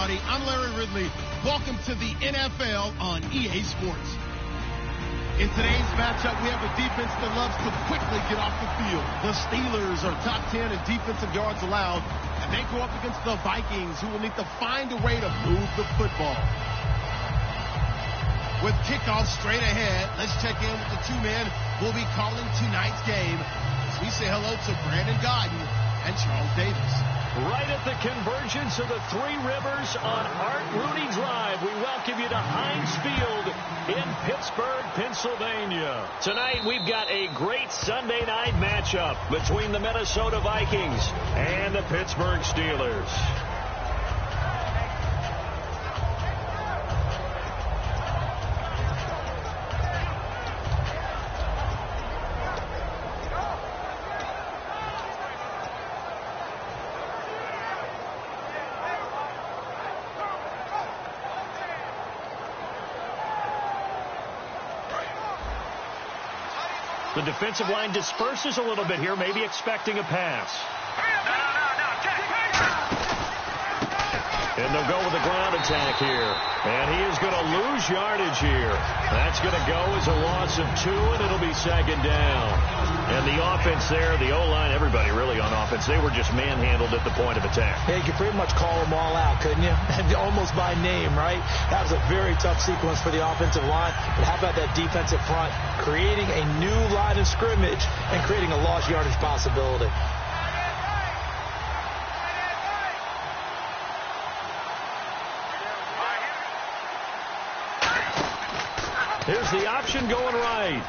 everybody. I'm Larry Ridley. Welcome to the NFL on EA Sports. In today's matchup, we have a defense that loves to quickly get off the field. The Steelers are top 10 in defensive yards allowed, and they go up against the Vikings, who will need to find a way to move the football. With kickoff straight ahead, let's check in with the two men who will be calling tonight's game as we say hello to Brandon Godden and Charles Davis. Right at the convergence of the Three Rivers on Art Rooney Drive, we welcome you to Heinz Field in Pittsburgh, Pennsylvania. Tonight, we've got a great Sunday night matchup between the Minnesota Vikings and the Pittsburgh Steelers. The defensive line disperses a little bit here, maybe expecting a pass. And they'll go with the ground attack here. And he is going to lose yardage here. That's going to go as a loss of 2, and it'll be second down. And the offense there, the O-line, everybody really on offense, they were just manhandled at the point of attack. Yeah, you could pretty much call them all out, couldn't you? Almost by name, right? That was a very tough sequence for the offensive line. But how about that defensive front creating a new line of scrimmage and creating a lost yardage possibility? Here's the option going right.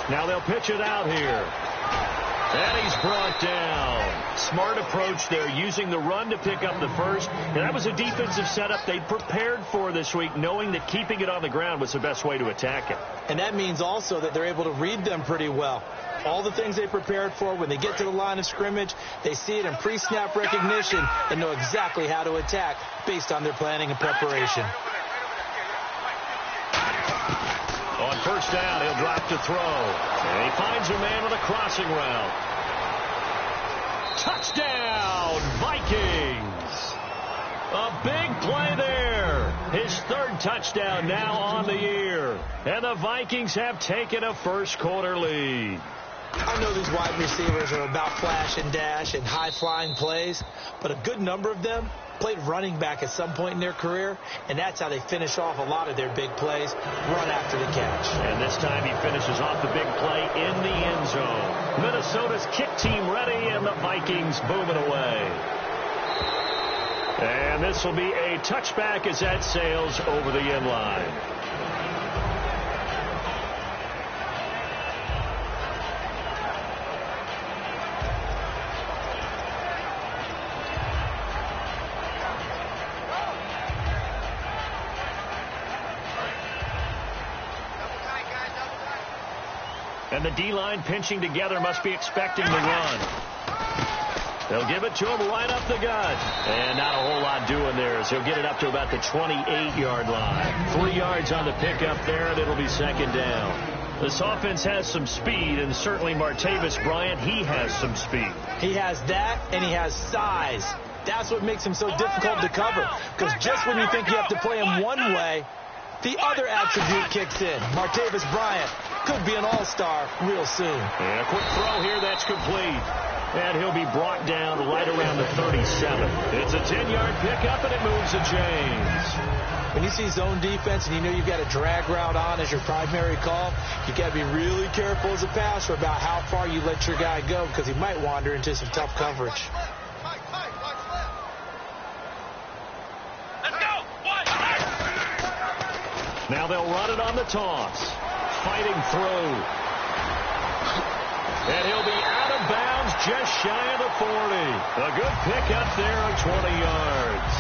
Now they'll pitch it out here. And he's brought down. Smart approach there, using the run to pick up the first. And that was a defensive setup they prepared for this week, knowing that keeping it on the ground was the best way to attack it. And that means also that they're able to read them pretty well. All the things they prepared for, when they get to the line of scrimmage, they see it in pre-snap recognition and know exactly how to attack based on their planning and preparation. On first down, he'll drop to throw. And he finds a man with a crossing route. Touchdown, Vikings! A big play there. His third touchdown now on the year. And the Vikings have taken a first-quarter lead. I know these wide receivers are about flash and dash and high-flying plays, but a good number of them played running back at some point in their career, and that's how they finish off a lot of their big plays, run after the catch. And this time he finishes off the big play in the end zone. Minnesota's kick team ready, and the Vikings booming away. And this will be a touchback as that sails over the end line. And the D-line pinching together must be expecting the run. They'll give it to him right up the gut. And not a whole lot doing there as he'll get it up to about the 28-yard line. 3 yards on the pickup there, and it'll be second down. This offense has some speed, and certainly Martavis Bryant, he has some speed. He has that, and he has size. That's what makes him so difficult to cover. Because just when you think you have to play him one way, the other attribute kicks in. Martavis Bryant could be an all-star real soon. And a quick throw here, that's complete. And he'll be brought down right around the 37. It's a 10-yard pickup, and it moves the chains. When you see zone defense and you know you've got a drag route on as your primary call, you got to be really careful as a passer about how far you let your guy go, because he might wander into some tough coverage. Let's go! Now they'll run it on the toss. Fighting through. And he'll be out of bounds just shy of the 40. A good pickup there on 20 yards.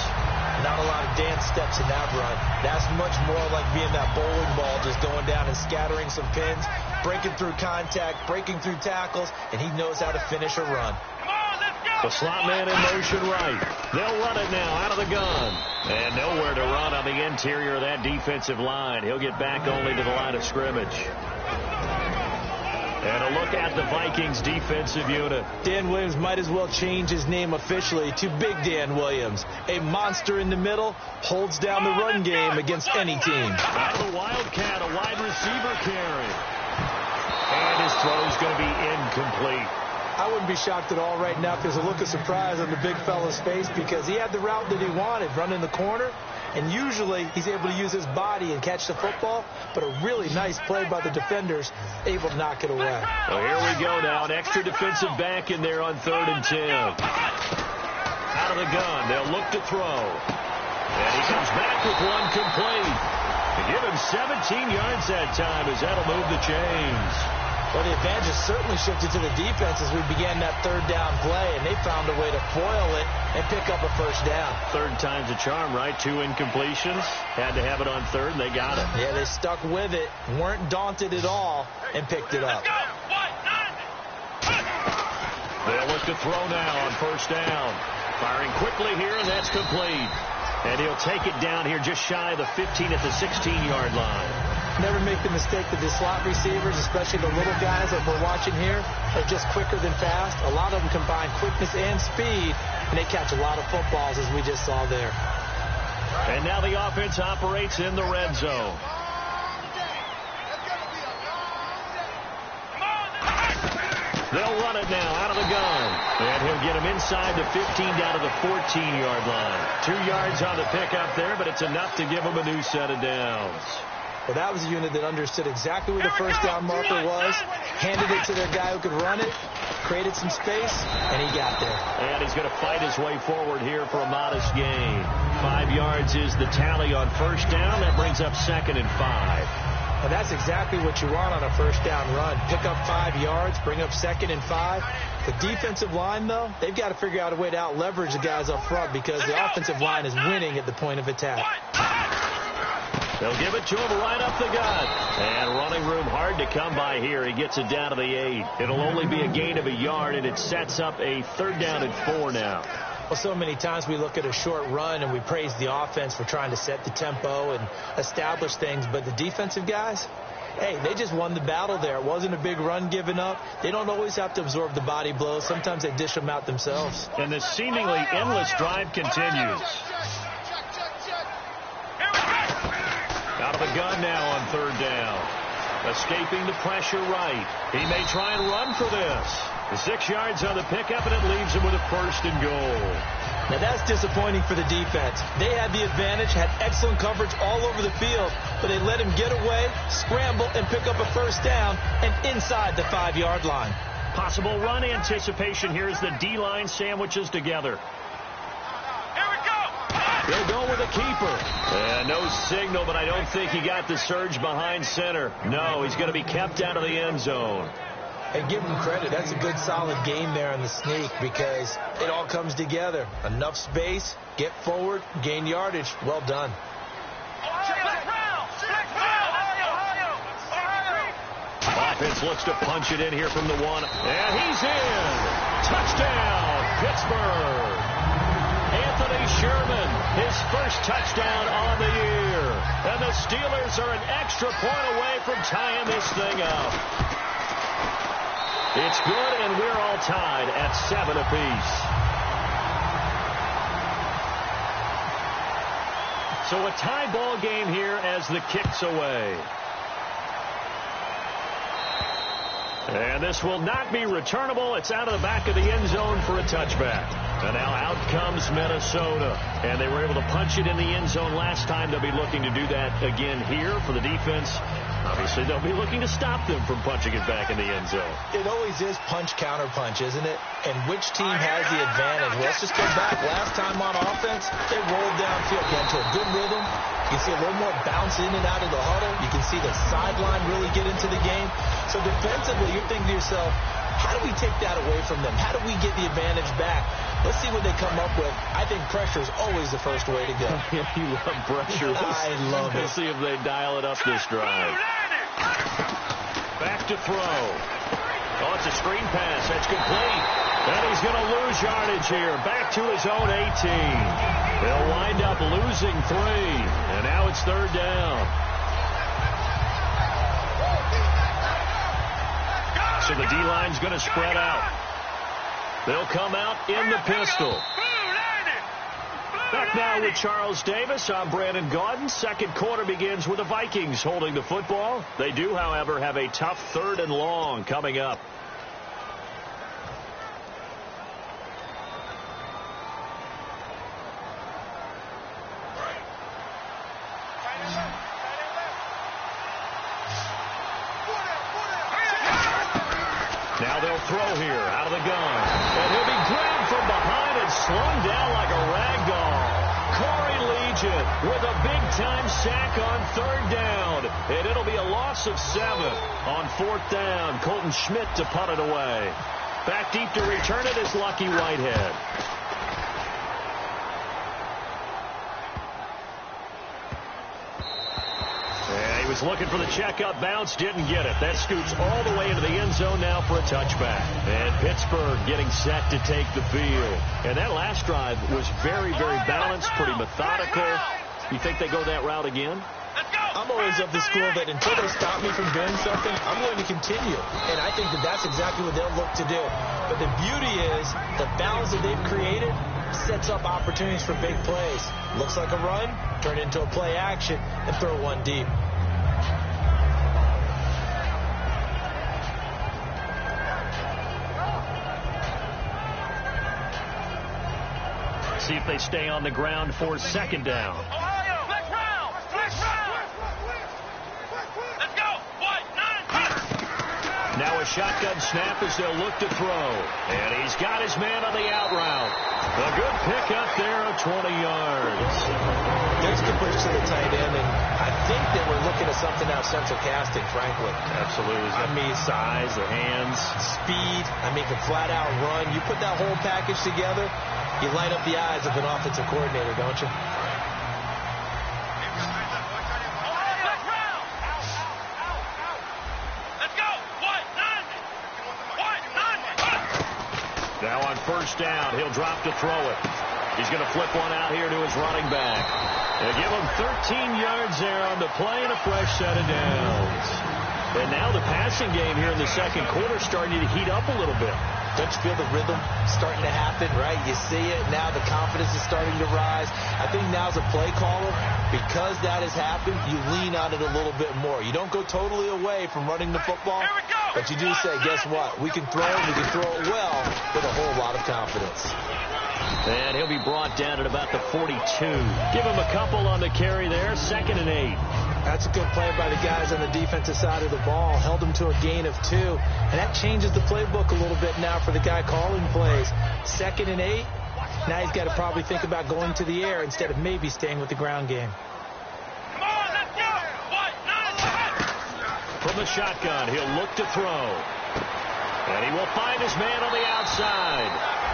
Not a lot of dance steps in that run. That's much more like being that bowling ball, just going down and scattering some pins, breaking through contact, breaking through tackles, and he knows how to finish a run. The slot man in motion right. They'll run it now out of the gun. And nowhere to run on the interior of that defensive line. He'll get back only to the line of scrimmage. And a look at the Vikings defensive unit. Dan Williams might as well change his name officially to Big Dan Williams. A monster in the middle, holds down the run game against any team. Out of the Wildcat, a wide receiver carry. And his throw's going to be incomplete. I wouldn't be shocked at all right now if there's a look of surprise on the big fella's face because he had the route that he wanted, running the corner. And usually he's able to use his body and catch the football, but a really nice play by the defenders, able to knock it away. Well, here we go now. An extra defensive back in there on 3rd and 10. Out of the gun. They'll look to throw. And he comes back with one complete. To give him 17 yards that time as that'll move the chains. Well, the advantage has certainly shifted to the defense as we began that 3rd down play, and they found a way to foil it and pick up a 1st down. 3rd time's a charm, right? 2 incompletions. Had to have it on 3rd, and they got it. Yeah, they stuck with it, weren't daunted at all, and picked it up. They'll look to throw now on 1st down. Firing quickly here, and that's complete. And he'll take it down here just shy of the 15 at the 16-yard line. Never make the mistake that the slot receivers, especially the little guys that we're watching here, are just quicker than fast. A lot of them combine quickness and speed, and they catch a lot of footballs, as we just saw there. And now the offense operates in the red zone. They'll run it now out of the gun. And he'll get him inside the 15 down to the 14-yard line. 2 yards on the pickup there, but it's enough to give him a new set of downs. Well, that was a unit that understood exactly where the 1st down marker was, handed it to their guy who could run it, created some space, and he got there. And he's going to fight his way forward here for a modest gain. 5 yards is the tally on 1st down. That brings up 2nd and 5. And that's exactly what you want on a 1st down run. Pick up 5 yards, bring up 2nd and 5. The defensive line, though, they've got to figure out a way to out-leverage the guys up front because the offensive line is winning at the point of attack. They'll give it to him right up the gut. And running room hard to come by here. He gets it down to the 8. It'll only be a gain of a yard, and it sets up a 3rd down and 4 now. Well, so many times we look at a short run and we praise the offense for trying to set the tempo and establish things. But the defensive guys, hey, they just won the battle there. It wasn't a big run given up. They don't always have to absorb the body blows. Sometimes they dish them out themselves. And the seemingly endless drive continues. Out of the gun now on 3rd down. Escaping the pressure right. He may try and run for this. The 6 yards on the pickup, and it leaves him with a 1st and goal. Now, that's disappointing for the defense. They had the advantage, had excellent coverage all over the field, but they let him get away, scramble, and pick up a 1st down, and inside the 5-yard line. Possible run anticipation here as the D-line sandwiches together. They'll go with a keeper. And no signal, but I don't think he got the surge behind center. No, he's going to be kept out of the end zone. And give him credit. That's a good, solid game there on the sneak because it all comes together. Enough space, get forward, gain yardage. Well done. Offense looks to punch it in here from the 1. And he's in. Touchdown, Pittsburgh. Anthony Sherman, his 1st touchdown on the year. And the Steelers are an extra point away from tying this thing up. It's good, and we're all tied at 7 apiece. So a tie ball game here as the kick's away. And this will not be returnable. It's out of the back of the end zone for a touchback. And now out comes Minnesota. And they were able to punch it in the end zone last time. They'll be looking to do that again here for the defense. Obviously, they'll be looking to stop them from punching it back in the end zone. It always is punch, counter punch, isn't it? And which team has the advantage? Well, let's just go back. Last time on offense, they rolled downfield, got into a good rhythm. You can see a little more bounce in and out of the huddle. You can see the sideline really get into the game. So defensively, you're thinking to yourself, how do we take that away from them? How do we get the advantage back? Let's see what they come up with. I think pressure is always the first way to go. You love pressure. I love it. We'll see if they dial it up this drive. Back to throw. Oh, it's a screen pass. That's complete. And he's going to lose yardage here. Back to his own 18. They'll wind up losing 3. And now it's 3rd down. So the D-line's going to spread out. They'll come out in the pistol. Back now with Charles Davis. I'm Brandon Gaudin. Second quarter begins with the Vikings holding the football. They do, however, have a tough 3rd and long coming up. Now they'll throw here out of the gun. And he'll be grabbed from behind and slung down like a rag doll. Corey Legion with a big-time sack on 3rd down. And it'll be a loss of 7 on 4th down. Colton Schmidt to punt it away. Back deep to return it is Lucky Whitehead. He was looking for the checkup bounce, didn't get it. That scoots all the way into the end zone now for a touchback. And Pittsburgh getting set to take the field. And that last drive was very, very balanced, pretty methodical. You think they go that route again? I'm always of the school that until they stop me from doing something, I'm going to continue. And I think that that's exactly what they'll look to do. But the beauty is the balance that they've created sets up opportunities for big plays. Looks like a run, turn it into a play action, and throw one deep. See if they stay on the ground for 2nd down. Now a shotgun snap as they'll look to throw. And he's got his man on the out route. A good pickup there of 20 yards. There's the push to the tight end, and I think that we're looking at something out of central casting, frankly. Absolutely. I mean, size, the hands. Speed. I mean, the flat-out run. You put that whole package together, you light up the eyes of an offensive coordinator, don't you? Now on 1st down, he'll drop to throw it. He's going to flip one out here to his running back. They give him 13 yards there on the play and a fresh set of downs. And now the passing game here in the 2nd quarter starting to heat up a little bit. Don't you feel the rhythm starting to happen, right? You see it. Now the confidence is starting to rise. I think now as a play caller, because that has happened, you lean on it a little bit more. You don't go totally away from running the football, but you do say, guess what? We can throw it, we can throw it well with a whole lot of confidence. And he'll be brought down at about the 42. Give him a couple on the carry there. 2nd and 8. That's a good play by the guys on the defensive side of the ball. Held them to a gain of 2. And that changes the playbook a little bit now for the guy calling plays. 2nd and 8. Now he's got to probably think about going to the air instead of maybe staying with the ground game. Come on, let's go. From the shotgun, he'll look to throw. And he will find his man on the outside.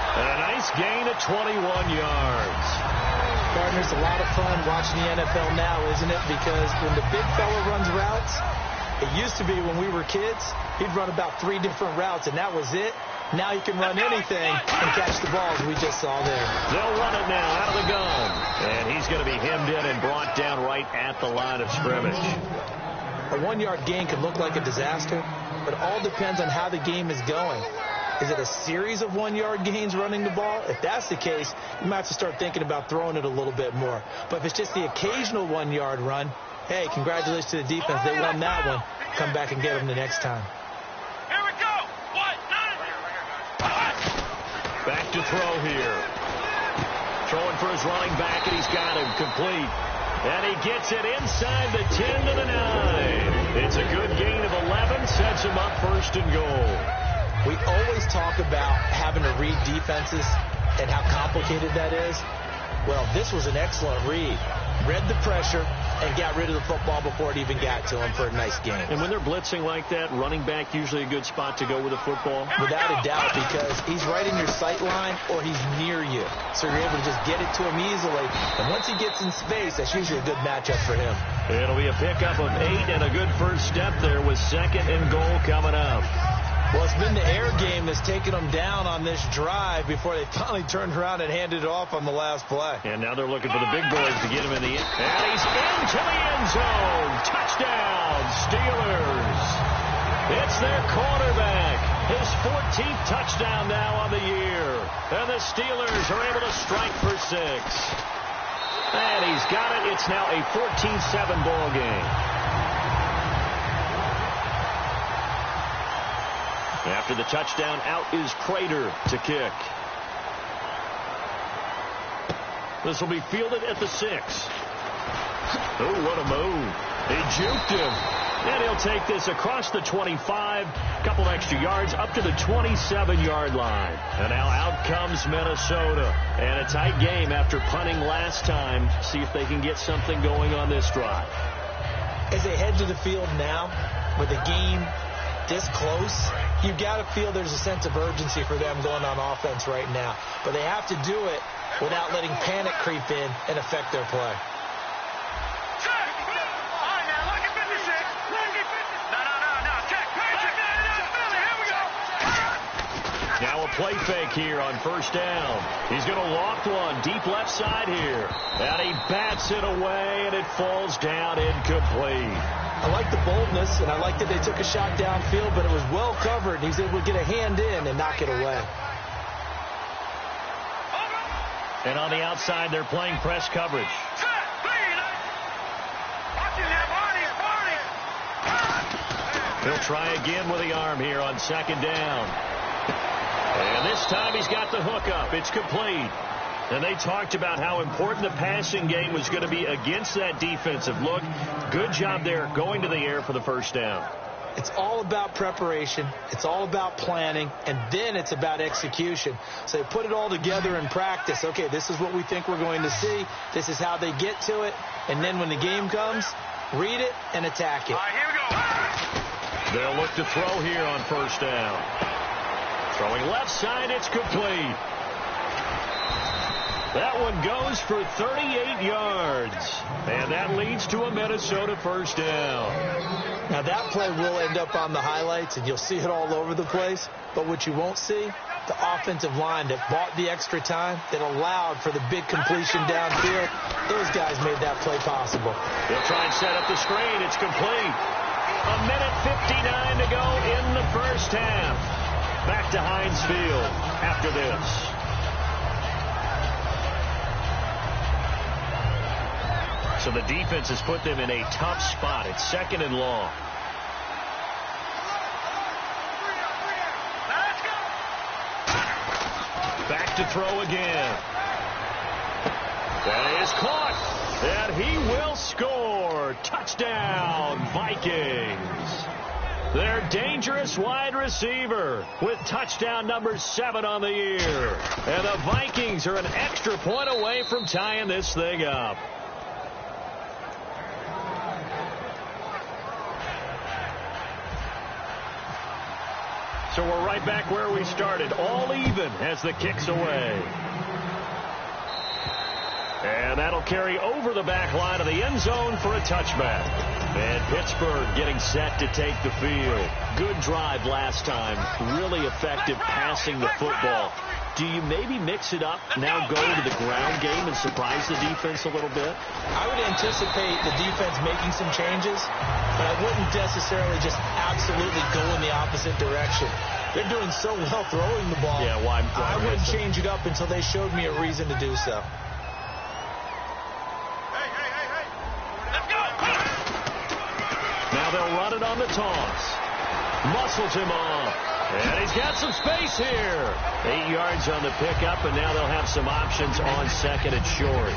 And a nice gain of 21 yards. Partners, a lot of fun watching the NFL now, isn't it? Because when the big fella runs routes, it used to be when we were kids, he'd run about 3 different routes, and that was it. Now he can run anything and catch the balls we just saw there. They'll run it now out of the gun. And he's going to be hemmed in and brought down right at the line of scrimmage. A 1-yard gain can look like a disaster, but it all depends on how the game is going. Is it a series of 1-yard gains running the ball? If that's the case, you might have to start thinking about throwing it a little bit more. But if it's just the occasional 1-yard run, hey, congratulations to the defense. They won that one. Come back and get them the next time. Here we go. Back to throw here. Throwing for his running back, and he's got him complete. And he gets it inside the 10 to the 9. It's a good gain of 11. Sets him up 1st and goal. We always talk about having to read defenses and how complicated that is. Well, this was an excellent read. Read the pressure and got rid of the football before it even got to him for a nice game. And when they're blitzing like that, running back usually a good spot to go with a football? Without a doubt, because he's right in your sight line or he's near you. So you're able to just get it to him easily. And once he gets in space, that's usually a good matchup for him. It'll be a pickup of 8 and a good first step there with 2nd and goal coming up. Well, it's been the air game that's taken them down on this drive before they finally turned around and handed it off on the last play. And now they're looking for the big boys to get him in the end. And he's into the end zone. Touchdown, Steelers. It's their quarterback. His 14th touchdown now on the year. And the Steelers are able to strike for 6. And he's got it. It's now a 14-7 ball game. After the touchdown, out is Crater to kick. This will be fielded at the 6. Oh, what a move. He juked him. And he'll take this across the 25, a couple extra yards up to the 27-yard line. And now out comes Minnesota. And a tight game after punting last time. See if they can get something going on this drive. As they head to the field now, with the game this close, you've got to feel there's a sense of urgency for them going on offense right now. But they have to do it without letting panic creep in and affect their play. Now a play fake here on first down. He's going to loft one deep left side here. And he bats it away, and it falls down incomplete. I like the boldness, and I like that they took a shot downfield, but it was well covered, and he was able to get a hand in and knock it away. And on the outside, they're playing press coverage. He'll try again with the arm here on second down. And this time he's got the hook up. It's complete. And they talked about how important the passing game was going to be against that defensive look. Good job there going to the air for the first down. It's all about preparation. It's all about planning. And then it's about execution. So they put it all together in practice. Okay, this is what we think we're going to see. This is how they get to it. And then when the game comes, read it and attack it. All right, here we go. They'll look to throw here on first down. Throwing left side, it's complete. That one goes for 38 yards. And that leads to a Minnesota first down. Now that play will end up on the highlights, and you'll see it all over the place. But what you won't see, the offensive line that bought the extra time, that allowed for the big completion downfield, those guys made that play possible. They'll try and set up the screen. It's complete. A minute 59 to go in the first half. Back to Heinz Field after this. So the defense has put them in a tough spot. It's second and long. Back to throw again. That is caught. And he will score. Touchdown, Vikings. Their dangerous wide receiver with touchdown number 7 on the year. And the Vikings are an extra point away from tying this thing up. So we're right back where we started, all even as the kick's away. And that'll carry over the back line of the end zone for a touchback. And Pittsburgh getting set to take the field. Good drive last time. Really effective passing the football. Do you maybe mix it up, now go to the ground game and surprise the defense a little bit? I would anticipate the defense making some changes, but I wouldn't necessarily just absolutely go in the opposite direction. They're doing so well throwing the ball. Yeah, why? I wouldn't change it up until they showed me a reason to do so. Now they'll run it on the toss. Muscles him off. And he's got some space here. 8 yards on the pickup, and now they'll have some options on second and short.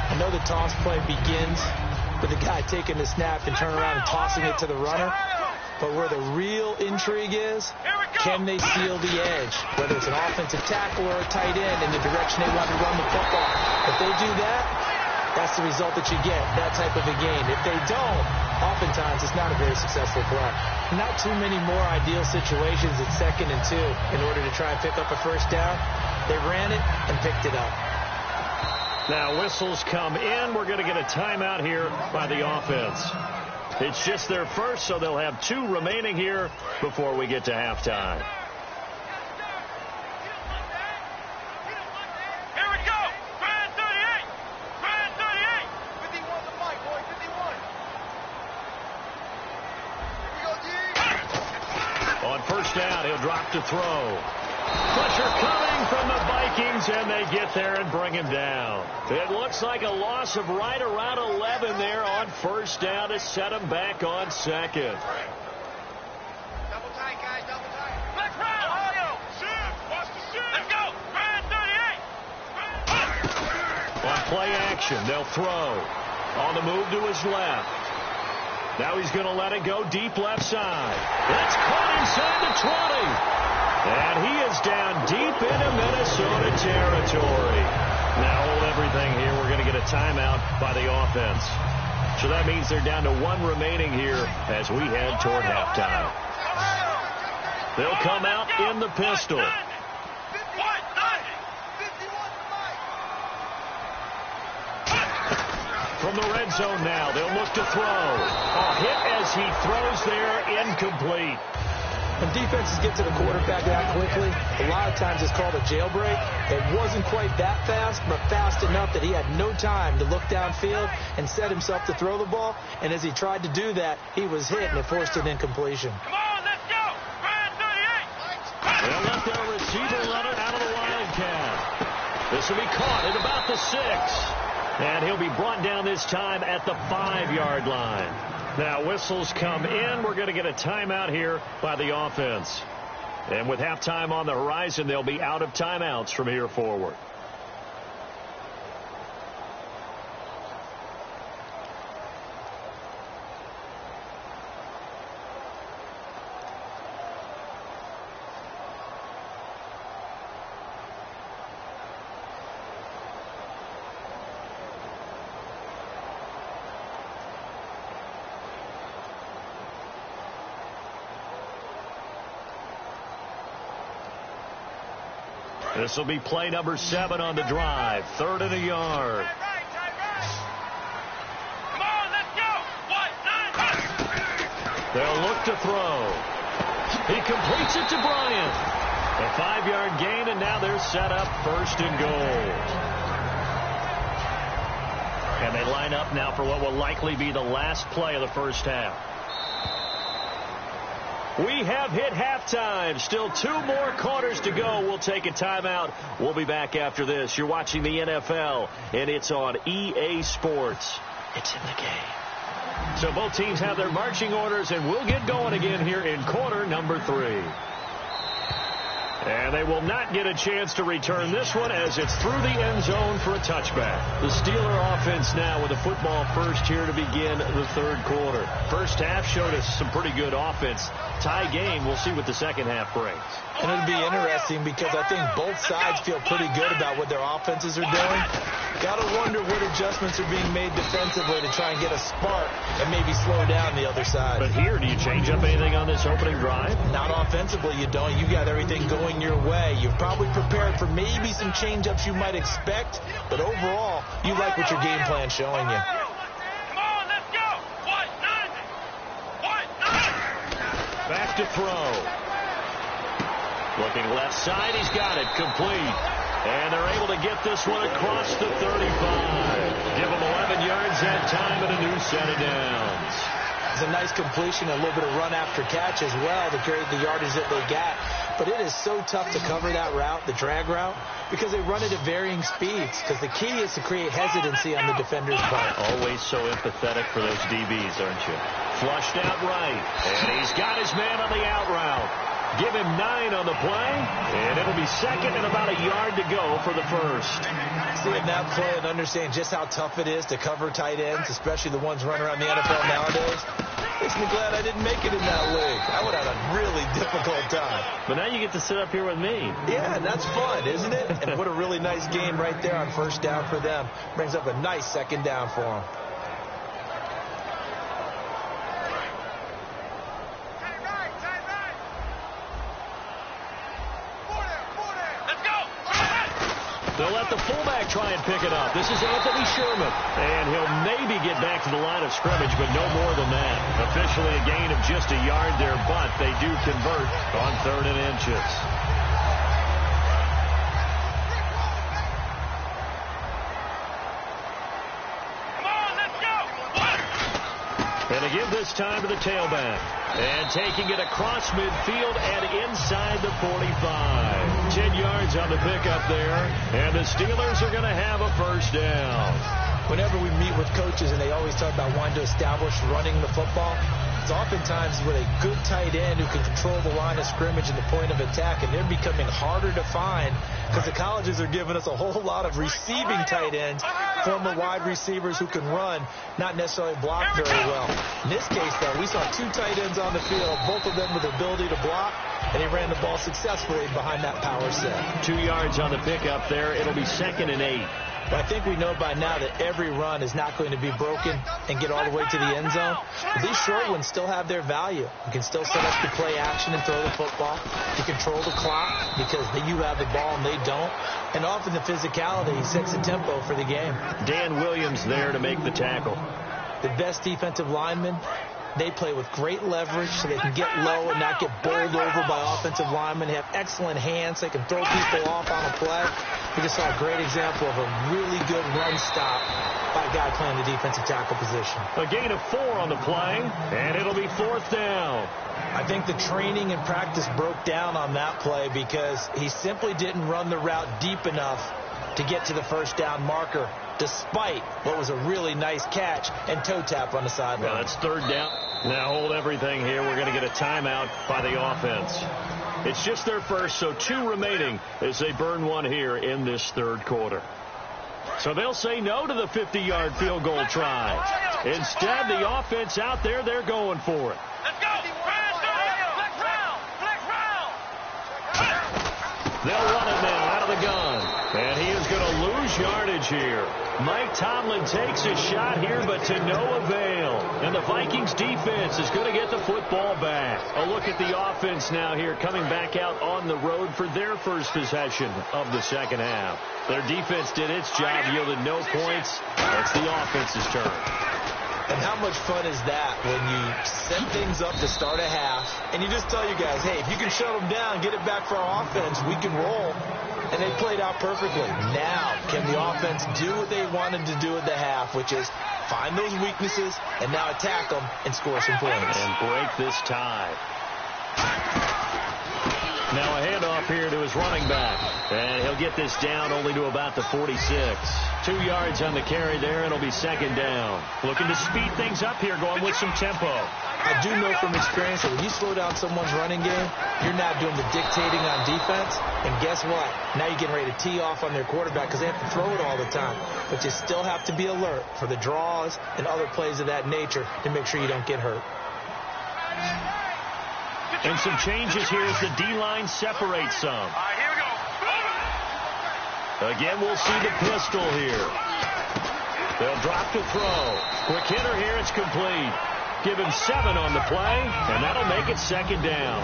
I know the toss play begins with the guy taking the snap and turning around and tossing it to the runner. But where the real intrigue is, can they steal the edge? Whether it's an offensive tackle or a tight end in the direction they want to run the football. If they do that, that's the result that you get, that type of a game. If they don't, oftentimes it's not a very successful play. Not too many more ideal situations at 2nd and 2 in order to try and pick up a first down. They ran it and picked it up. Now whistles come in. We're going to get a timeout here by the offense. It's just their first, so they'll have 2 remaining here before we get to halftime. to throw. Pressure coming from the Vikings, and they get there and bring him down. It looks like a loss of right around 11 there on first down to set him back on second. Double tight, guys, double tight. Let's roll! Shift! Watch the shift! Let's go! Brand 38! On play action, they'll throw. On the move to his left. Now he's going to let it go deep left side. That's caught inside the 20. And he is down deep into Minnesota territory. Now hold everything here. We're going to get a timeout by the offense. So that means they're down to 1 remaining here as we head toward halftime. They'll come out in the pistol. From the red zone now, they'll look to throw. A hit as he throws there, incomplete. When defenses get to the quarterback that quickly, a lot of times it's called a jailbreak. It wasn't quite that fast, but fast enough that he had no time to look downfield and set himself to throw the ball. And as he tried to do that, he was hit, and it forced an incompletion. Come on, let's go! Brand 38! They'll let their receiver run it out of the Wildcat. This will be caught at about the 6. And he'll be brought down this time at the 5-yard line. Now whistles come in. We're going to get a timeout here by the offense. And with halftime on the horizon, they'll be out of timeouts from here forward. This will be play number 7 on the drive. 3rd and a yard. Come on, let's go! They'll look to throw. He completes it to Bryant. A 5-yard gain, and now they're set up 1st and goal. And they line up now for what will likely be the last play of the first half. We have hit halftime. Still 2 more quarters to go. We'll take a timeout. We'll be back after this. You're watching the NFL, and it's on EA Sports. It's in the game. So both teams have their marching orders, and we'll get going again here in quarter number 3. And they will not get a chance to return this one as it's through the end zone for a touchback. The Steeler offense now with a football first here to begin the 3rd quarter. First half showed us some pretty good offense. Tie game. We'll see what the second half brings. And it'll be interesting because I think both sides feel pretty good about what their offenses are doing. Got to wonder what adjustments are being made defensively to try and get a spark and maybe slow down the other side. But here, do you change up anything on this opening drive? Not offensively, you don't. You got everything going your way. You've probably prepared for maybe some change-ups you might expect, but overall, you like what your game plan's showing you. Come on, let's go! Back to throw. Looking left side, he's got it, complete. And they're able to get this one across the 35. Give them 11 yards that time and a new set of downs. It's a nice completion, a little bit of run after catch as well to create the yardage that they got. But it is so tough to cover that route, the drag route, because they run it at varying speeds. Because the key is to create hesitancy on the defender's part. Always so empathetic for those DBs, aren't you? Flushed out right, and he's got his man on the out route. Give him 9 on the play, and it'll be second and about a yard to go for the first. Seeing that play and understand just how tough it is to cover tight ends, especially the ones running around the NFL nowadays, makes me glad I didn't make it in that league. I would have had a really difficult time. But now you get to sit up here with me. Yeah, and that's fun, isn't it? And what a really nice game right there on first down for them. Brings up a nice second down for them. They'll let the fullback try and pick it up. This is Anthony Sherman. And he'll maybe get back to the line of scrimmage, but no more than that. Officially a gain of just a yard there, but they do convert on 3rd and inches. Come on, let's go! And they give this time to the tailback. And taking it across midfield and inside the 45. 10 yards on the pickup there. And the Steelers are going to have a first down. Whenever we meet with coaches and they always talk about wanting to establish running the football, it's oftentimes with a good tight end who can control the line of scrimmage and the point of attack, and they're becoming harder to find because the colleges are giving us a whole lot of receiving tight ends, former wide receivers who can run, not necessarily block very well. In this case, though, we saw two tight ends on the field, both of them with the ability to block, and he ran the ball successfully behind that power set. 2 yards on the pickup there. It'll be 2nd and 8. But I think we know by now that every run is not going to be broken and get all the way to the end zone. But these short ones still have their value. You can still set up the play action and throw the football. You control the clock because you have the ball and they don't. And often the physicality sets the tempo for the game. Dan Williams there to make the tackle. The best defensive linemen, they play with great leverage so they can get low and not get bowled over by offensive linemen. They have excellent hands. They can throw people off on a play. We just saw a great example of a really good run stop by a guy playing the defensive tackle position. A gain of 4 on the play, and it'll be 4th down. I think the training and practice broke down on that play because he simply didn't run the route deep enough to get to the first down marker, despite what was a really nice catch and toe tap on the sideline. Well, that's 3rd down. Now hold everything here. We're going to get a timeout by the offense. It's just their first, so 2 remaining as they burn one here in this 3rd quarter. So they'll say no to the 50-yard field goal try. Instead, the offense out there, they're going for it. Let's go. They'll run it now out of the gun. And he is going to lose yardage here. Mike Tomlin takes a shot here, but to no avail. And the Vikings defense is going to get the football back. A look at the offense now here, coming back out on the road for their first possession of the second half. Their defense did its job, yielded no points. It's the offense's turn. And how much fun is that when you set things up to start a half, and you just tell you guys, hey, if you can shut them down, get it back for our offense, we can roll. And they played out perfectly. Now, can the offense do what they wanted to do at the half, which is find those weaknesses and now attack them and score some points. And break this tie. Now a handoff here to his running back. And he'll get this down only to about the 46. 2 yards on the carry there, and it'll be 2nd down. Looking to speed things up here, going with some tempo. I do know from experience that when you slow down someone's running game, you're not doing the dictating on defense. And guess what? Now you're getting ready to tee off on their quarterback because they have to throw it all the time. But you still have to be alert for the draws and other plays of that nature to make sure you don't get hurt. And some changes here as the D-line separates some. All right, here we go. Again, we'll see the pistol here. They'll drop to throw. Quick hitter here, it's complete. Give him 7 on the play, and that'll make it 2nd down.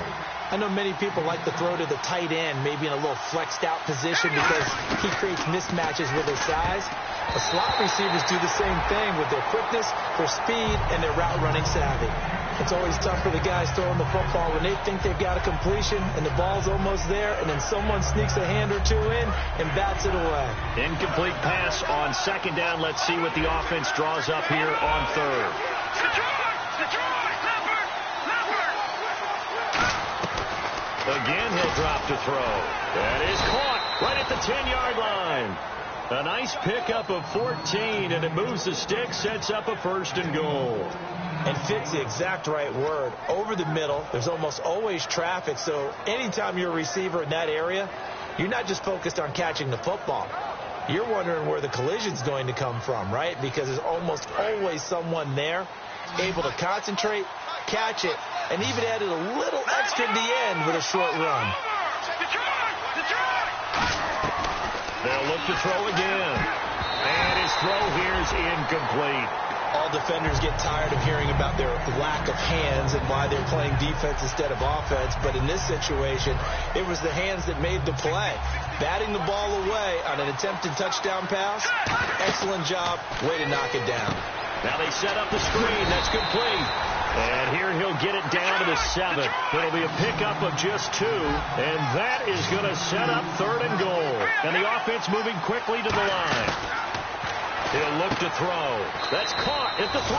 I know many people like to throw to the tight end, maybe in a little flexed out position because he creates mismatches with his size. The slot receivers do the same thing with their quickness, their speed, and their route running savvy. It's always tough for the guys throwing the football when they think they've got a completion and the ball's almost there, and then someone sneaks a hand or two in and bats it away. Incomplete pass on 2nd down. Let's see what the offense draws up here on 3rd. Again, he'll drop to throw. That is caught right at the 10-yard line. A nice pickup of 14, and it moves the stick, sets up a 1st and goal. And fits the exact right word. Over the middle, there's almost always traffic, so anytime you're a receiver in that area, you're not just focused on catching the football. You're wondering where the collision's going to come from, right? Because there's almost always someone there able to concentrate, catch it, and even added a little extra at the end with a short run. They'll look to throw again. And his throw here is incomplete. All defenders get tired of hearing about their lack of hands and why they're playing defense instead of offense. But in this situation, it was the hands that made the play. Batting the ball away on an attempted touchdown pass. Excellent job. Way to knock it down. Now they set up the screen. That's complete. And here he'll get it down to the 7. It'll be a pickup of just 2. And that is going to set up 3rd and goal. And the offense moving quickly to the line. He'll look to throw. That's caught at the 3.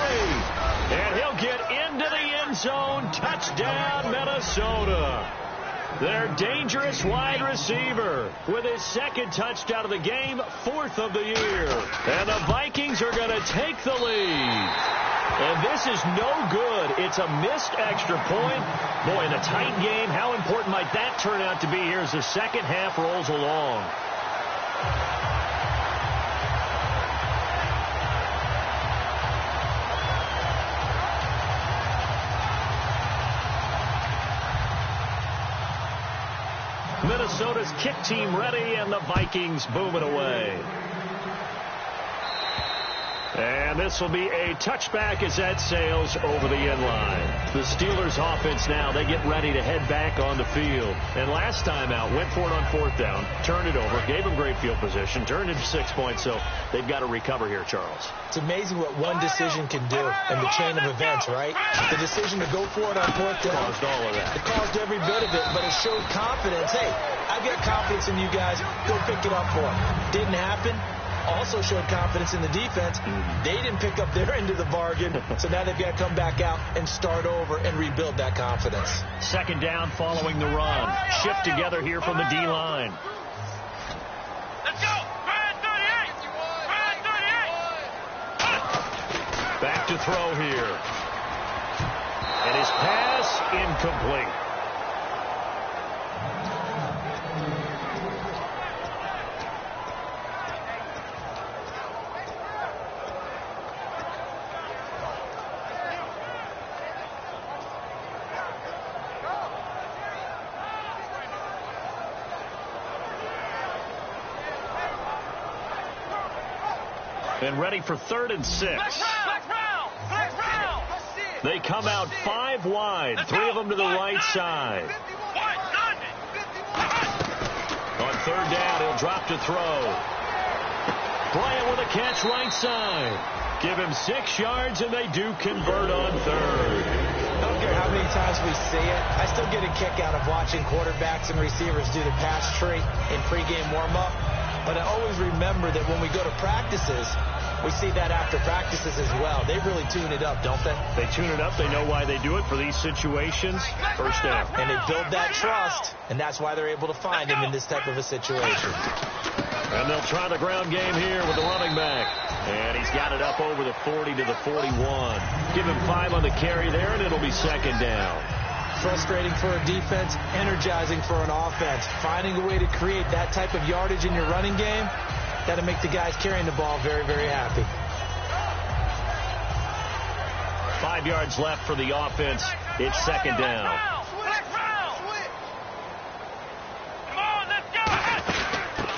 And he'll get into the end zone. Touchdown, Minnesota. Their dangerous wide receiver with his second touchdown of the game, 4th of the year. And the Vikings are going to take the lead. And this is no good. It's a missed extra point. Boy, in a tight game, how important might that turn out to be here as the second half rolls along? Minnesota's kick team ready, and the Vikings boom it away. And this will be a touchback as that sails over the end line. The Steelers offense now, they get ready to head back on the field. And last time out, went for it on 4th down, turned it over, gave them great field position, turned into 6 points, so they've got to recover here, Charles. It's amazing what one decision can do in the chain of events, right? The decision to go for it on 4th down. Caused all of that. It caused every bit of it, but it showed confidence. Hey, I've got confidence in you guys. Go pick it up for them. Didn't happen. Also showed confidence in the defense. They didn't pick up their end of the bargain, so now they've got to come back out and start over and rebuild that confidence. Second down following the run. Shift together here from the D-line. Let's go! Brad 38! Brad 38! Back to throw here. And his pass incomplete. And ready for 3rd and 6. They come out 5 wide, 3 of them to the right side. On 3rd down, he'll drop to throw. Bryant with a catch right side. Give him 6 yards, and they do convert on 3rd. I don't care how many times we see it. I still get a kick out of watching quarterbacks and receivers do the pass tree in pregame warm-up. But I always remember that when we go to practices, we see that after practices as well. They really tune it up, don't they? They tune it up. They know why they do it for these situations. First down. And they build that trust, and that's why they're able to find him in this type of a situation. And they'll try the ground game here with the running back. And he's got it up over the 40 to the 41. Give him 5 on the carry there, and it'll be second down. Frustrating for a defense, energizing for an offense. Finding a way to create that type of yardage in your running game, that'll make the guys carrying the ball very, very happy. 5 yards left for the offense. It's second down.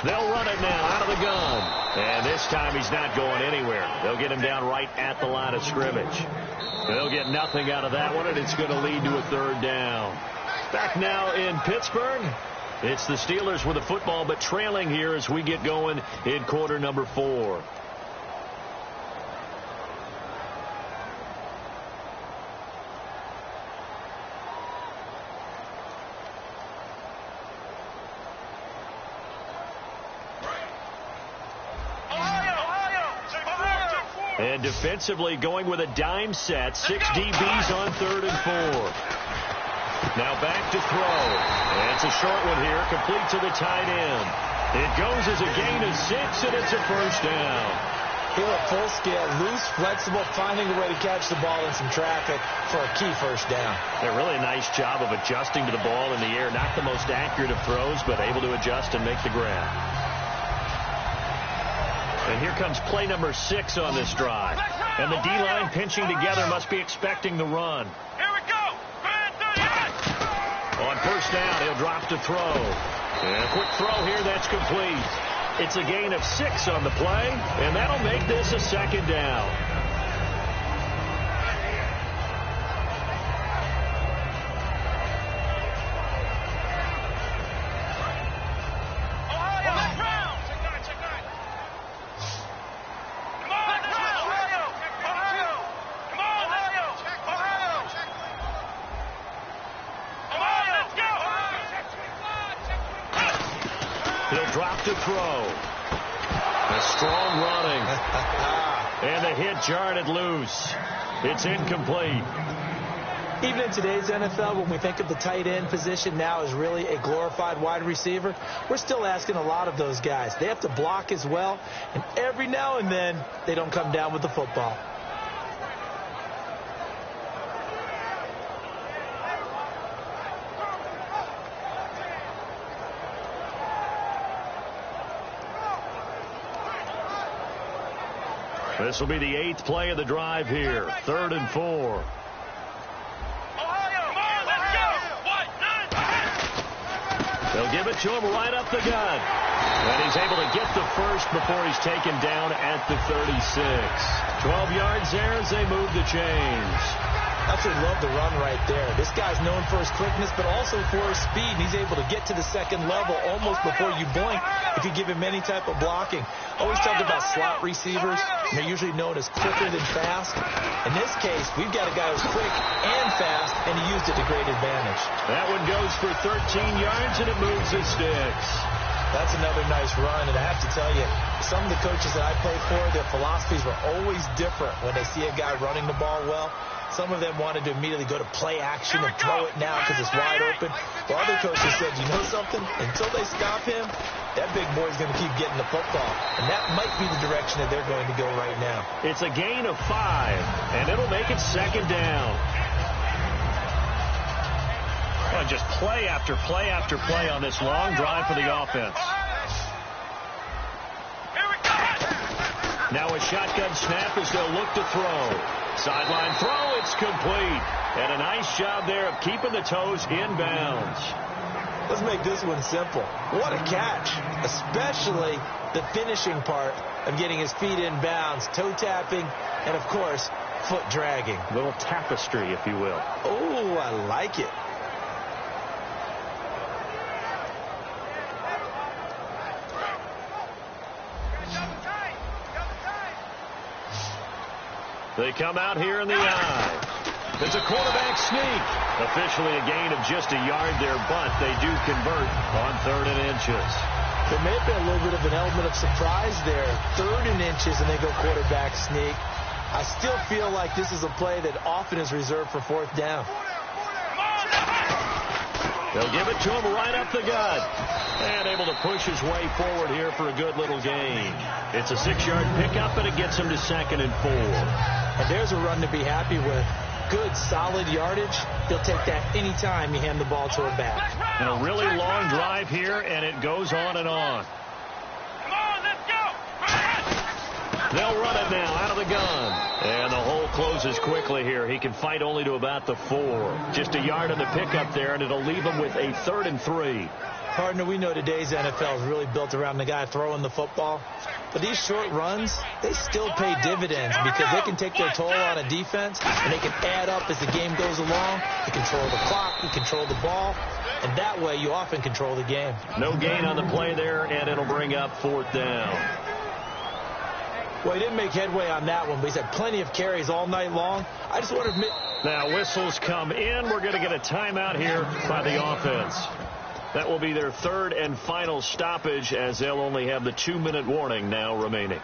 They'll run it now out of the gun. And this time he's not going anywhere. They'll get him down right at the line of scrimmage. They'll get nothing out of that one, and it's going to lead to a 3rd down. Back now in Pittsburgh. It's the Steelers with the football, but trailing here as we get going in quarter number 4. And defensively going with a dime set. 6 DBs on 3rd and 4. Now back to throw. And it's a short one here, complete to the tight end. It goes as a gain of 6, and it's a first down. He went full scale, loose, flexible, finding a way to catch the ball in some traffic for a key first down. A really nice job of adjusting to the ball in the air. Not the most accurate of throws, but able to adjust and make the grab. And here comes play number 6 on this drive. And the D-line pinching together must be expecting the run. Here we go. On first down, he'll drop to throw. And a quick throw here, that's complete. It's a gain of 6 on the play, and that'll make this a second down. He'll drop to throw. And Strong running. And the hit jarred it loose. It's incomplete. Even in today's NFL, when we think of the tight end position now as really a glorified wide receiver, we're still asking a lot of those guys. They have to block as well, and every now and then, they don't come down with the football. This will be the 8th play of the drive here. 3rd and 4. They'll give it to him right up the gut. And he's able to get the first before he's taken down at the 36. 12 yards there as they move the chains. Absolutely love the run right there. This guy's known for his quickness, but also for his speed. And he's able to get to the second level almost before you blink if you give him any type of blocking. Always talk about slot receivers. They're usually known as quicker than fast. In this case, we've got a guy who's quick and fast, and he used it to great advantage. That one goes for 13 yards, and it moves the sticks. That's another nice run, and I have to tell you, some of the coaches that I played for, their philosophies were always different when they see a guy running the ball well. Some of them wanted to immediately go to play action and throw it now because it's wide open. While other coaches said, you know something? Until they stop him, that big boy's going to keep getting the football. And that might be the direction that they're going to go right now. It's a gain of 5, and it'll make it 2nd down. Well, just play after play after play on this long drive for the offense. Now a shotgun snap as they'll look to throw. Sideline throw, it's complete. And a nice job there of keeping the toes in bounds. Let's make this one simple. What a catch, especially the finishing part of getting his feet in bounds, toe tapping, and of course, foot dragging. A little tapestry, if you will. Oh, I like it. They come out here in the eye. It's a quarterback sneak. Officially a gain of just a yard there, but they do convert on 3rd and inches. There may have been a little bit of an element of surprise there. 3rd and inches, and they go quarterback sneak. I still feel like this is a play that often is reserved for 4th down. They'll give it to him right up the gut. And able to push his way forward here for a good little gain. It's a 6-yard pickup, and it gets him to 2nd and 4. And there's a run to be happy with. Good, solid yardage. He'll take that anytime you hand the ball to a back. And a really long drive here, and it goes on and on. Come on, let's go! They'll run it now out of the gun. And the hole closes quickly here. He can fight only to about the 4. Just a yard on the pickup there, and it'll leave him with a 3rd and 3. Partner, we know today's NFL is really built around the guy throwing the football. But these short runs, they still pay dividends because they can take their toll on a defense, and they can add up as the game goes along. You control the clock, you control the ball, and that way you often control the game. No gain on the play there, and it'll bring up 4th down. Well, he didn't make headway on that one, but he's had plenty of carries all night long. I just want to admit. Now whistles come in. We're going to get a timeout here by the offense. That will be their 3rd and final stoppage, as they'll only have the 2-minute warning now remaining.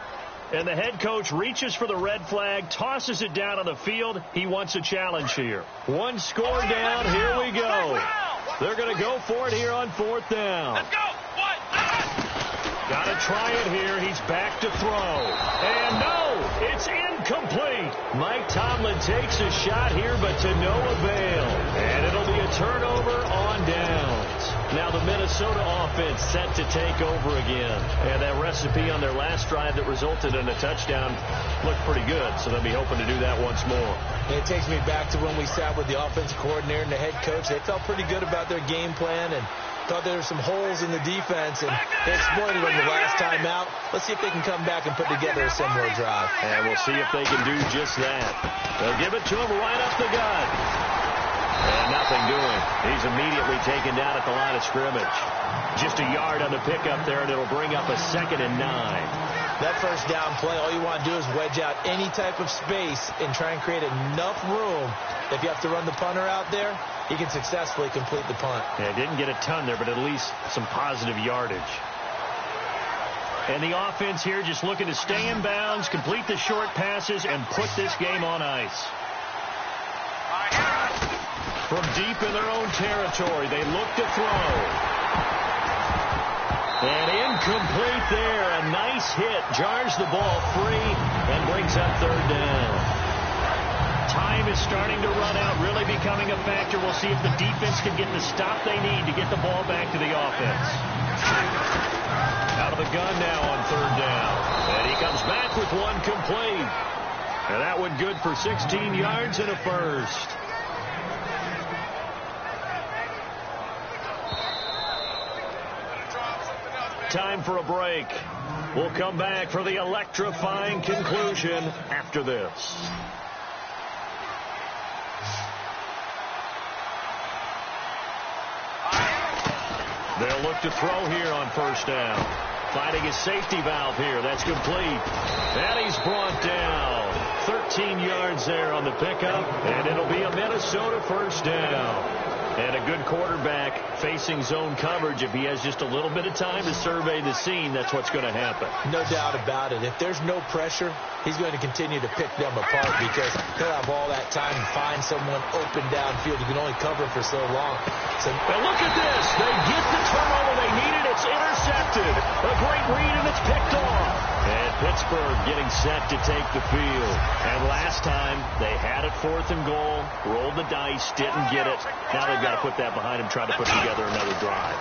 And the head coach reaches for the red flag, tosses it down on the field. He wants a challenge here. 1 score down. Here we go. They're going to go for it here on 4th down. Let's go! Got to try it here. He's back to throw. And no, it's incomplete. Mike Tomlin takes a shot here, but to no avail. And it'll be a turnover on downs. Now the Minnesota offense set to take over again. And that recipe on their last drive that resulted in a touchdown looked pretty good, so they'll be hoping to do that once more. It takes me back to when we sat with the offensive coordinator and the head coach. They felt pretty good about their game plan and thought there were some holes in the defense, and they exploited them the last time out. Let's see if they can come back and put together a similar drive. And we'll see if they can do just that. They'll give it to him right up the gut. And nothing doing. He's immediately taken down at the line of scrimmage. Just a yard on the pickup there, and it'll bring up a 2nd and 9. That first down play, all you want to do is wedge out any type of space and try and create enough room. If you have to run the punter out there, he can successfully complete the punt. Yeah, didn't get a ton there, but at least some positive yardage. And the offense here just looking to stay in bounds, complete the short passes, and put this game on ice. From deep in their own territory, they look to throw. And incomplete there. A nice hit. Jars the ball free and brings up third down. Time is starting to run out, really becoming a factor. We'll see if the defense can get the stop they need to get the ball back to the offense. Out of the gun now on third down. And he comes back with one complete. And that one good for 16 yards and a first. Time for a break. We'll come back for the electrifying conclusion after this. They'll look to throw here on first down. Finding his safety valve here. That's complete. And he's brought down. 13 yards there on the pickup. And it'll be a Minnesota first down. And a good quarterback facing zone coverage. If he has just a little bit of time to survey the scene, that's what's going to happen. No doubt about it. If there's no pressure, he's going to continue to pick them apart because he'll have all that time to find someone open downfield. He can only cover for so long. So, and look at this. They get the turnover they needed. It's intercepted. A great read, and it's picked off. And Pittsburgh getting set to take the field. And last time, they had it 4th and goal, rolled the dice, didn't get it. Now they've got to put that behind them, try to put together another drive.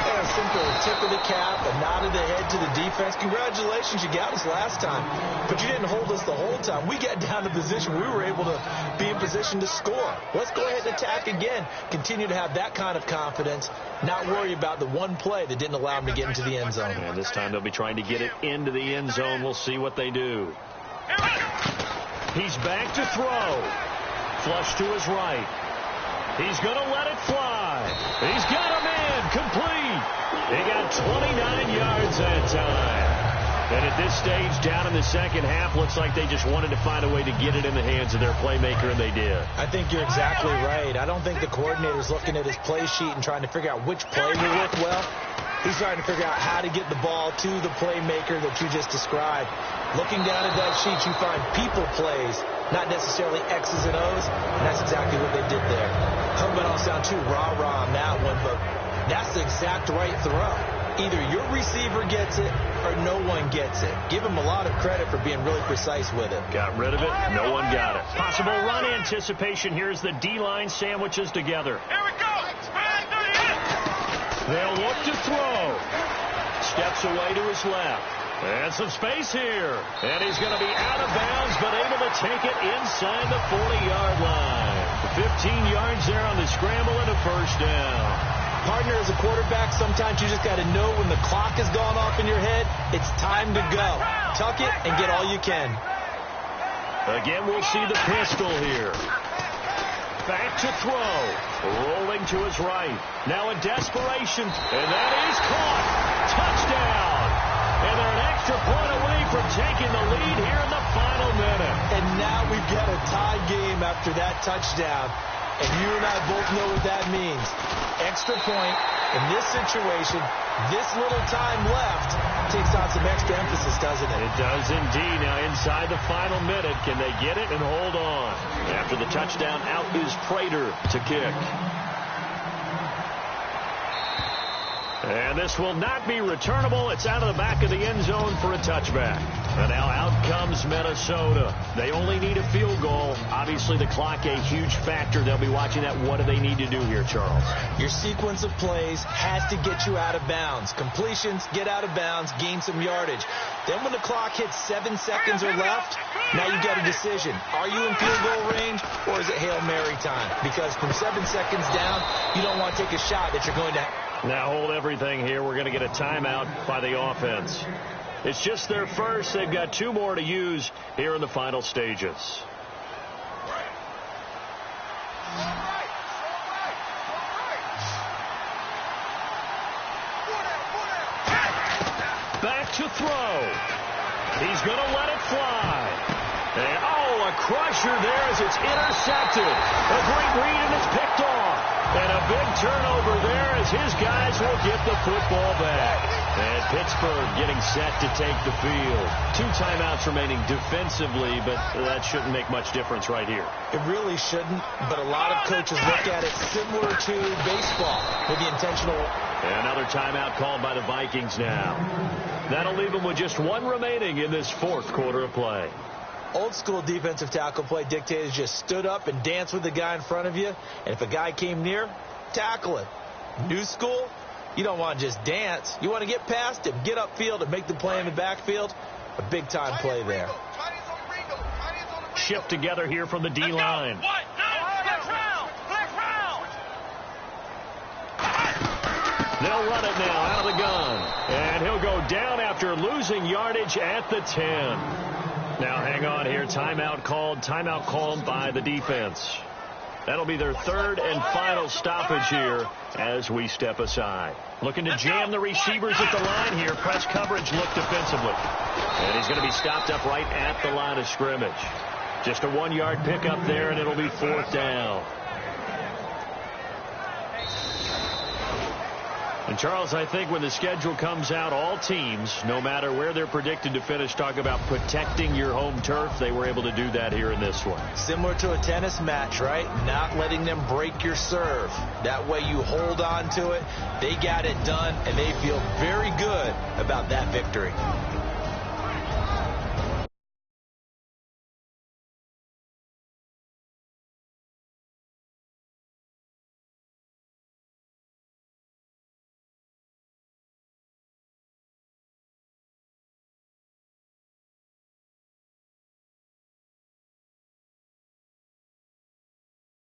A simple tip of the cap, a nod of the head to the defense. Congratulations, you got us last time. But you didn't hold us the whole time. We got down to position. We were able to be in position to score. Let's go ahead and attack again. Continue to have that kind of confidence. Not worry about the one play that didn't allow him to get into the end zone. And this time they'll be trying to get it into the end zone. We'll see what they do. He's back to throw. Flush to his right. He's going to let it fly. He's got a man complete. He got 29 yards that time. And at this stage, down in the second half, looks like they just wanted to find a way to get it in the hands of their playmaker, and they did. I think you're exactly right. I don't think the coordinator's looking at his play sheet and trying to figure out which play will work well. He's trying to figure out how to get the ball to the playmaker that you just described. Looking down at that sheet, you find people plays, not necessarily X's and O's, and that's exactly what they did there. Hope I don't sound too rah-rah on that one, but that's the exact right throw. Either your receiver gets it or no one gets it. Give him a lot of credit for being really precise with it. Got rid of it. No one got it. Possible run anticipation. Here's the D-line sandwiches together. Here we go. They'll look to throw. Steps away to his left. And some space here. And he's going to be out of bounds, but able to take it inside the 40-yard line. 15 yards there on the scramble and a first down. Partner, as a quarterback, sometimes you just got to know when the clock has gone off in your head, it's time to go. Tuck it and get all you can. Again, we'll see the pistol here. Back to throw. Rolling to his right. Now in desperation. And that is caught. Touchdown. And they're an extra point away from taking the lead here in the final minute. And now we've got a tie game after that touchdown. And you and I both know what that means. Extra point in this situation, this little time left, takes on some extra emphasis, doesn't it? It does indeed. Now inside the final minute, can they get it and hold on? After the touchdown, out is Prater to kick. And this will not be returnable. It's out of the back of the end zone for a touchback. And now out comes Minnesota. They only need a field goal. Obviously, the clock a huge factor. They'll be watching that. What do they need to do here, Charles? Your sequence of plays has to get you out of bounds. Completions, get out of bounds, gain some yardage. Then when the clock hits 7 seconds or left, now you got a decision. Are you in field goal range, or is it Hail Mary time? Because from 7 seconds down, you don't want to take a shot that you're going to... Now hold everything here. We're going to get a timeout by the offense. It's just their first. They've got 2 more to use here in the final stages. Back to throw. He's going to let it fly. And, a crusher there as it's intercepted. A great read, and it's picked off. And a big turnover there as his guys will get the football back. And Pittsburgh getting set to take the field. 2 timeouts remaining defensively, but that shouldn't make much difference right here. It really shouldn't, but a lot of coaches look at it similar to baseball, maybe intentional. And another timeout called by the Vikings now. That'll leave them with just 1 remaining in this 4th quarter of play. Old school defensive tackle play dictators just stood up and danced with the guy in front of you, and if a guy came near, tackle him. New school, you don't want to just dance. You want to get past him, get upfield, and make the play in the backfield. A big-time play there. Shift together here from the D-line. They'll run it now out of the gun. And he'll go down after losing yardage at the 10. Now hang on here. Timeout called by the defense. That'll be their 3rd and final stoppage here as we step aside. Looking to jam the receivers at the line here. Press coverage look defensively. And he's going to be stopped up right at the line of scrimmage. Just a 1-yard pickup there, and it'll be 4th down. And, Charles, I think when the schedule comes out, all teams, no matter where they're predicted to finish, talk about protecting your home turf. They were able to do that here in this one. Similar to a tennis match, right? Not letting them break your serve. That way you hold on to it. They got it done, and they feel very good about that victory.